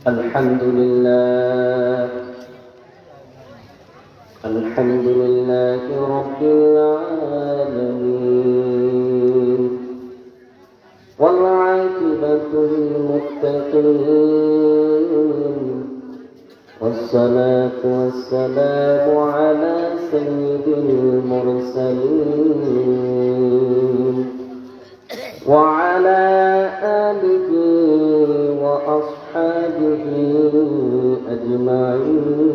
الحمد لله الحمد لله رب العالمين والعاقبة للمتقين والصلاة والسلام على سيد المرسلين وعلى آله وأصحابه أجمعين.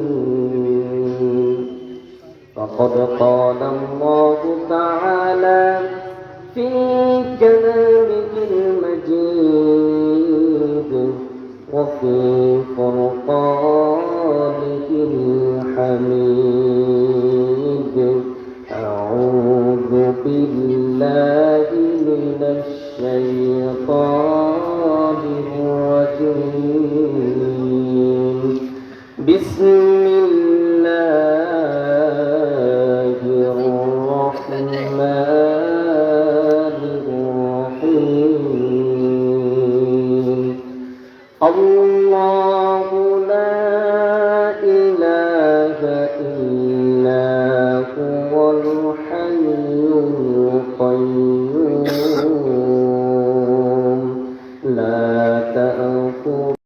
فقد قال الله تعالى في كلامه المجيد وفي فرقانه الحميد: أعوذ بالله من الشيطان الرجيم. بسم الله الرحمن الرحيم. الله لا إله إلا هو الحي